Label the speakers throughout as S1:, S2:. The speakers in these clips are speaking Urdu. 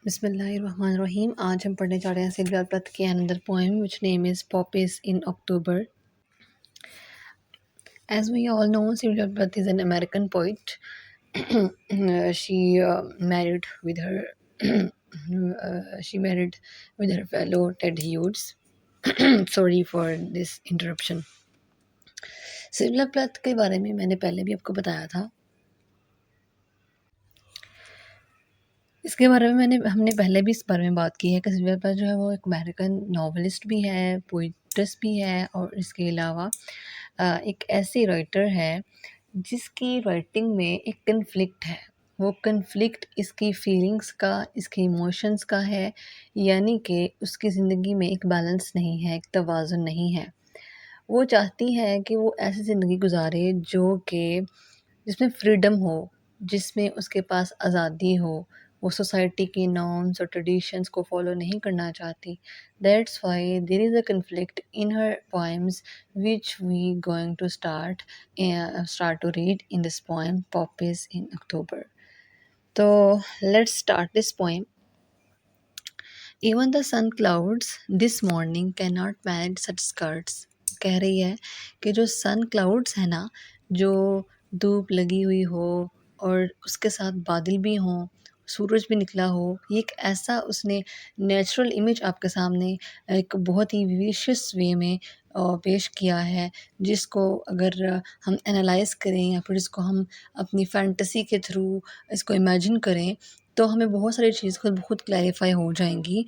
S1: بسم اللہ الرحمن الرحیم. آج ہم پڑھنے جا رہے ہیں سلویا پلتھ کے another poem which name is Poppies in October. As we all know, Sylvia Plath is an American poet. She married with her fellow Ted Hughes. Sorry for this interruption. Salvia پلتھ کے بارے میں نے پہلے بھی آپ کو بتایا تھا. اس کے بارے میں ہم نے پہلے بھی اس بارے میں بات کی ہے کہ سلویا پلتھ جو ہے وہ ایک امریکن ناولسٹ بھی ہے، پوئٹس بھی ہے، اور اس کے علاوہ ایک ایسی رائٹر ہے جس کی رائٹنگ میں ایک کنفلکٹ ہے. وہ کنفلکٹ اس کی فیلنگز کا، اس کی ایموشنز کا ہے، یعنی کہ اس کی زندگی میں ایک بیلنس نہیں ہے، ایک توازن نہیں ہے. وہ چاہتی ہے کہ وہ ایسی زندگی گزارے جو کہ جس میں فریڈم ہو، جس میں اس کے پاس آزادی ہو. وہ سوسائٹی کی نارمز اور ٹریڈیشنز کو فالو نہیں کرنا چاہتی. That's why there is a conflict in Hare poems which we going to start to read in this poem Poppies in October. So let's start this poem. Even the sun clouds this morning cannot manage such skirts. کہہ رہی ہے کہ جو سن کلاؤڈس ہیں نا، جو دھوپ لگی ہوئی ہو اور اس کے ساتھ بادل بھی ہوں، سورج بھی نکلا ہو، یہ ایک ایسا اس نے نیچرل امیج آپ کے سامنے ایک بہت ہی ویشیس وے میں پیش کیا ہے، جس کو اگر ہم انالائز کریں یا پھر اس کو ہم اپنی فینٹیسی کے تھرو اس کو امیجن کریں تو ہمیں بہت ساری چیز خود بخود کلیریفائی ہو جائیں گی.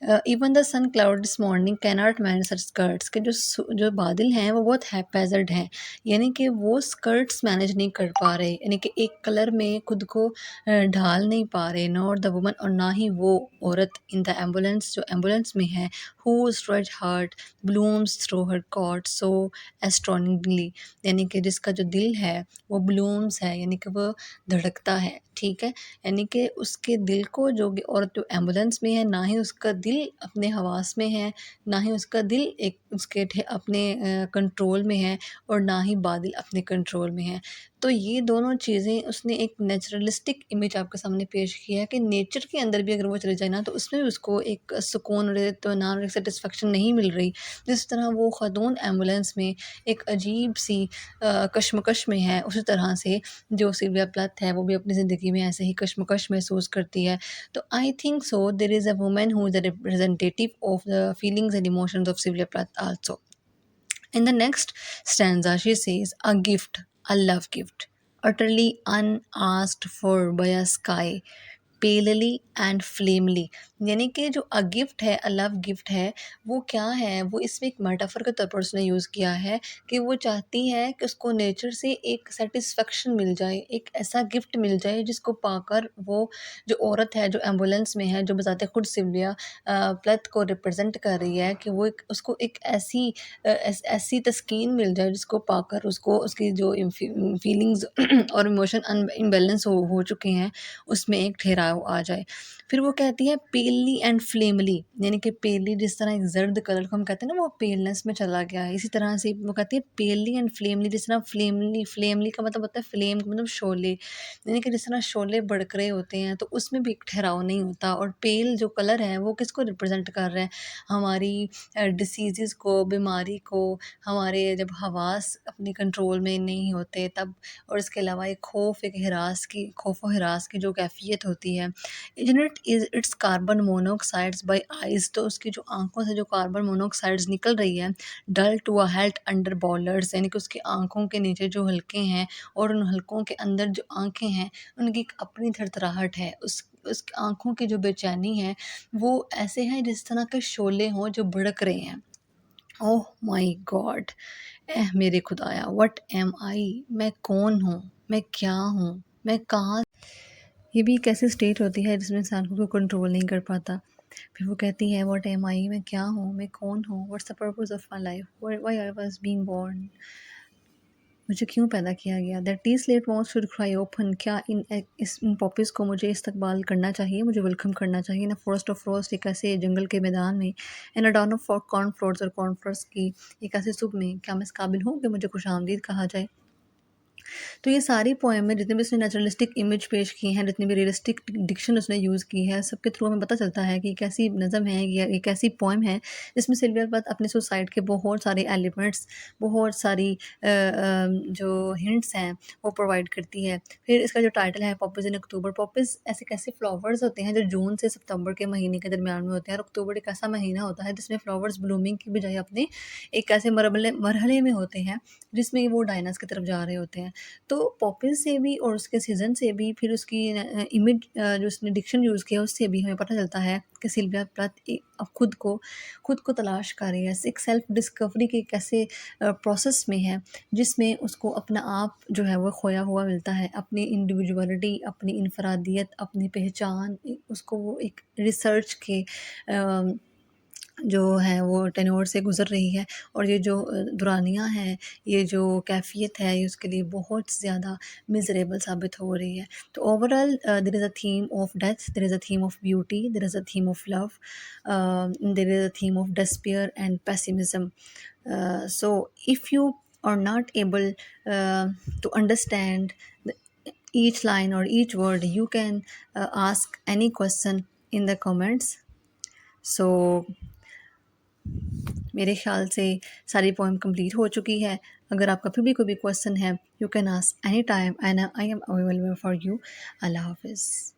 S1: Even the sun cloud this morning cannot manage such skirts, کہ جو بادل ہیں وہ بہت ہیپیزرڈ ہیں، یعنی کہ وہ اسکرٹس مینیج نہیں کر پا رہے، یعنی کہ ایک کلر میں خود کو ڈھال نہیں پا رہے. ناٹ دا وومن، اور نہ ہی وہ عورت ان دا ایمبولینس جو ایمبولینس میں ہے، whose red heart blooms through her coat so strongly, یعنی کہ جس کا جو دل ہے وہ بلومز ہے، یعنی کہ وہ دھڑکتا ہے. ٹھیک ہے، یعنی کہ اس کے دل کو جو عورت جو ایمبولینس میں ہے، نہ ہی اس کا دل اپنے حواس میں ہے، نہ ہی اس کا دل ایک اس کے اپنے کنٹرول میں ہے، اور نہ ہی بادل اپنے کنٹرول میں ہے. تو یہ دونوں چیزیں اس نے ایک نیچرلسٹک امیج آپ کے سامنے پیش کیا ہے کہ نیچر کے اندر بھی اگر وہ چلے جائے نا تو اس میں بھی اس کو ایک سکون اور اطمینان اور ایک سیٹسفیکشن نہیں مل رہی. جس طرح وہ خاتون ایمبولینس میں ایک عجیب سی کشمکش میں ہے، اسی طرح سے جو سلویا پلتھ ہے وہ بھی اپنی زندگی میں ایسے ہی کشمکش محسوس کرتی ہے. تو I think so there is a woman who is a representative of the feelings and emotions of Sylvia Plath also. In the next stanza, she says, a gift, a love gift, utterly unasked for by a sky, پیللی اینڈ فلیملی. یعنی کہ جو a gift ہے، a love gift ہے، وہ کیا ہے؟ وہ اس میں ایک میٹافر کے طور پر اس نے یوز کیا ہے کہ وہ چاہتی ہے کہ اس کو نیچر سے ایک سیٹسفیکشن مل جائے، ایک ایسا گفٹ مل جائے جس کو پا کر وہ جو عورت ہے جو ایمبولینس میں ہے، جو بذات خود سلویا پلتھ کو ریپرزینٹ کر رہی ہے، کہ وہ اس کو ایک ایسی تسکین مل جائے جس کو پا کر اس کو اس کی جو فیلنگز اور ایموشن امبیلنس ہو چکے ہیں اس میں ایک ٹھہراؤ آ جائے. پھر وہ کہتی ہے پیللی اینڈ فلیملی، یعنی کہ پیلی جس طرح ایک زرد کلر کو ہم کہتے ہیں نا وہ پیلنس میں چلا گیا ہے، اسی طرح سے وہ کہتی ہے پیللی اینڈ فلیملی، جس طرح فلیملی کا مطلب ہوتا ہے فلیم کا مطلب شعلے، یعنی کہ جس طرح شعلے بھڑک رہے ہوتے ہیں تو اس میں بھی ایک ٹھہراؤ نہیں ہوتا. اور پیل جو کلر ہے وہ کس کو ریپرزینٹ کر رہا ہے؟ ہماری ڈیسیزز کو، بیماری کو، ہمارے جب حواس اپنی کنٹرول میں نہیں ہوتے تب، اور اس کے علاوہ ایک خوف و ہراس کی جو کیفیت ہوتی ہے. اٹس کاربن مونوکسائڈز بائی آئیز، تو اس کی جو آنکھوں سے جو کاربن مونوکسائڈز نکل رہی ہے، ڈل to a health under bowlers, یعنی کہ اس کی آنکھوں کے نیچے جو حلقے ہیں اور ان حلقوں کے اندر جو آنکھیں ہیں ان کی ایک اپنی تھرتھراہٹ ہے. اس آنکھوں کی جو بے چینی ہے وہ ایسے ہیں جس طرح کے شعلے ہوں جو بھڑک رہے ہیں. اوہ مائی گاڈ، میرے خدایا، وٹ ایم آئی، میں کون ہوں، میں کیا ہوں، میں کہاں. یہ بھی ایک ایسی اسٹیٹ ہوتی ہے جس میں انسان کو کنٹرول نہیں کر پاتا. پھر وہ کہتی ہے واٹ ایم آئی، میں کیا ہوں، میں کون ہوں، what's the purpose of my life, why I was being born, مجھے کیوں پیدا کیا گیا. That tea slate wants to cry open, کیا ان پاپیز کو مجھے استقبال کرنا چاہیے، مجھے ویلکم کرنا چاہیے. ان فورسٹ آف روسٹ، ایک ایسے جنگل کے میدان میں، ان ڈاؤن آف کارن فلورز، اور کارن فلورز کی ایک ایسے صبح میں، کیا میں اس قابل ہوں کہ مجھے خوش آمدید کہا جائے. تو یہ ساری پوئم میں جتنے بھی اس نے نیچرلسٹک امیج پیش کی ہیں، جتنی بھی ریئلسٹک ڈکشن اس نے یوز کی ہے، سب کے تھرو ہمیں پتہ چلتا ہے کہ یہ کیسی نظم ہے، یہ ایک ایسی پوئم ہے جس میں سلویا پلاتھ اپنے سوسائڈ کے بہت سارے ایلیمنٹس، بہت ساری جو ہنٹس ہیں وہ پرووائڈ کرتی ہے۔ پھر اس کا جو ٹائٹل ہے پاپیز ان اکتوبر، پاپیز ایسے کیسے فلاورز ہوتے ہیں جو جون سے ستمبر کے مہینے کے درمیان میں ہوتے ہیں، اور اکتوبر ایک ایسا مہینہ ہوتا ہے جس میں فلاورز بلومنگ کی بجائے اپنے ایک ایسے مرحلے میں ہوتے ہیں جس میں وہ ڈائناس کی طرف جا رہے ہوتے ہیں۔ تو پاپیز سے بھی اور اس کے سیزن سے بھی، پھر اس کی امیج جو اس نے ڈکشن یوز کیا اس سے بھی ہمیں پتہ چلتا ہے کہ سلویا پلاتھ اب خود کو تلاش کر رہی ہے، ایک سیلف ڈسکوری کے ایک ایسے پروسیس میں ہے جس میں اس کو اپنا آپ جو ہے وہ کھویا ہوا ملتا ہے، اپنی انڈیویجولیٹی، اپنی انفرادیت، اپنی پہچان، اس کو وہ ایک ریسرچ کے جو ہے وہ ٹینور سے گزر رہی ہے، اور یہ جو دورانیہ ہے، یہ جو کیفیت ہے، یہ اس کے لیے بہت زیادہ میزریبل ثابت ہو رہی ہے۔ تو overall there is a theme of death, there is a theme of beauty, there is a theme of love, there is a theme of despair and pessimism. So if you are not able to understand each line or each word, you can ask any question in the comments. So میرے خیال سے ساری پوئم کمپلیٹ ہو چکی ہے۔ اگر آپ کا پھر بھی کوئی بھی کویشچن ہے، you can ask any time and I am available for you. اللہ حافظ۔